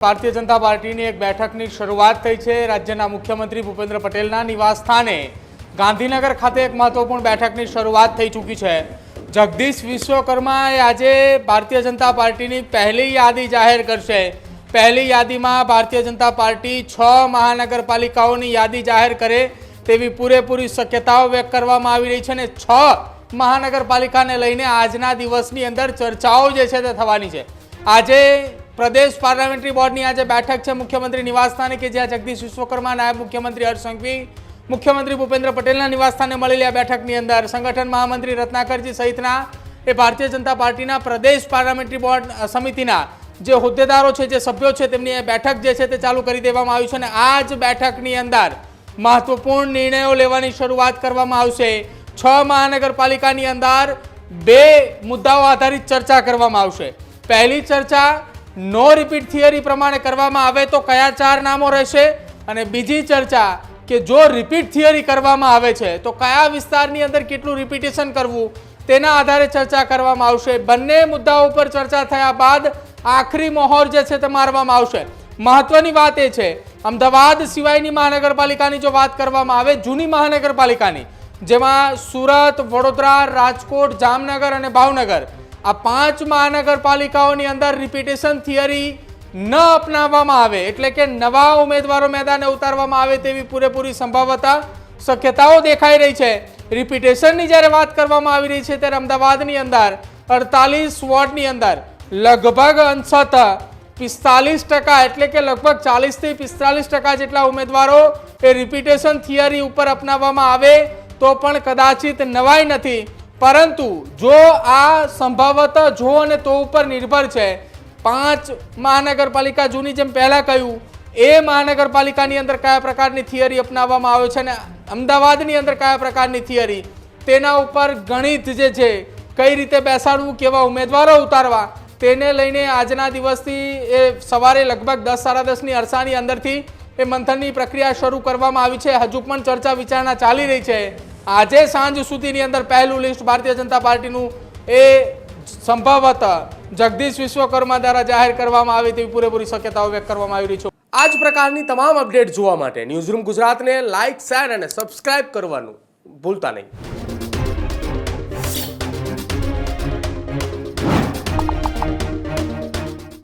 ભારતીય જનતા પાર્ટીની એક બેઠકની શરૂઆત થઈ છે। રાજ્યના મુખ્યમંત્રી ભૂપેન્દ્ર પટેલના નિવાસ સ્થાને ગાંધીનગર ખાતે એક મહત્વપૂર્ણ બેઠકની શરૂઆત થઈ ચૂકી છે। જગદીશ વિશ્વકર્માએ આજે ભારતીય જનતા પાર્ટીની પહેલી યાદી જાહેર કરશે। પહેલી યાદીમાં ભારતીય જનતા પાર્ટી 6 મહાનગરપાલિકાઓની યાદી જાહેર કરે તેવી પૂરેપૂરી શક્યતાઓ વ્યક્ત કરવામાં આવી રહી છે અને 6 મહાનગરપાલિકાને લઈને આજના દિવસની અંદર ચર્ચાઓ જે છે તે થવાની છે। આજે प्रदेश पार्लामेंटरी बोर्ड की आज बैठक है मुख्यमंत्री निवास स्थाने के ज्यां जगदीश विश्वकर्मा, नायब मुख्यमंत्री हर्ष संघवी, मुख्यमंत्री भूपेन्द्र पटेल निवास स्थाने मळेली आ बैठक की अंदर संगठन महामंत्री रत्नाकरजी सहितना ए भारतीय जनता पार्टी प्रदेश पार्लामेंटरी बोर्ड समितिना जे होद्देदारो छे, जे सभ्यो छे, तेमनी ए बैठक जे छे ते चालू करी देवामां आवी छे अने आज बैठकनी अंदर महत्वपूर्ण निर्णयों लेवानी शरूआत करवामां आवशे। 6 महानगरपालिकानी अंदर 2 मुद्दाओ आधारित चर्चा करवामां आवशे। पहली चर्चा नो रिपीट थियरी प्रमाणे करवामां आवे तो कया 4 नामों रहेशे अने बीजी चर्चा के जो रिपीट थियरी करवामां आवे छे तो कया विस्तारनी अंदर केटलुं रिपीटेशन करवुं तेना आधारे चर्चा करवामां आवशे। बंने मुद्दाओ पर चर्चा थया बाद आखरी मोहर जे छे ते मारवामां आवशे। महत्वनी वात ए छे अमदावाद सिवायनी महानगरपालिकानी जो वात करवामां आवे, जूनी महानगरपालिकानी जेमां सूरत, वडोदरा, राजकोट, जामनगर अने भावनगर आ 5 महानगरपालिकाओनी अंदर रिपीटेशन थियरी न अपनाववामां आवे एटले के नवा उमेदवारो मैदाने उतारवामां आवे तेवी पूरेपूरी संभावना शक्यताओ देखाई रही है। रिपीटेशननी ज्यारे वात करवामां आवी रही है त्यारे अमदावादनी अंदर 48 वोर्डनी अंदर लगभग अंशतः 45% एटले के लगभग 40 થી 45% जेटला उमेदवारो ए रिपीटेशन थियरी उपर अपनाववामां आवे तो पण कदाचित नवाई नथी, परंतु जो आ संभावत जो अने तो पर निर्भर है। 5 महानगरपालिका जूनी जेम पहला कह्युं ए महानगरपालिकानी अंदर कया प्रकारनी थियरी अपनाववामां आवे छे अने अमदावादनी अंदर कया प्रकारनी थियरी तेना उपर गणित जे छे कई रीते बेसाडવું, केवा उमेदवारो उतारवा तेने लईने आजना दिवसथी ए सवारे लगभग 10-10:30 ની અરસાની અંદરથી ए मंथननी प्रक्रिया शरू करवामां आवी छे। हजू पण चर्चा विचारणा चाली रही है। આજે સાંજ સુધીની અંદર પહેલું લિસ્ટ ભારતીય જનતા પાર્ટીનું એ સંભવત જગદીશ વિશ્વકર્મા દ્વારા જાહેર કરવામાં આવે તેવી પૂરેપૂરી શક્યતાઓ વ્યક્ત કરવામાં આવી રહી છે। આ જ પ્રકારની તમામ અપડેટ જોવા માટે ન્યૂઝરૂમ ગુજરાતને લાઇક, શેર અને સબસ્ક્રાઇબ કરવાનું ભૂલતા નહીં।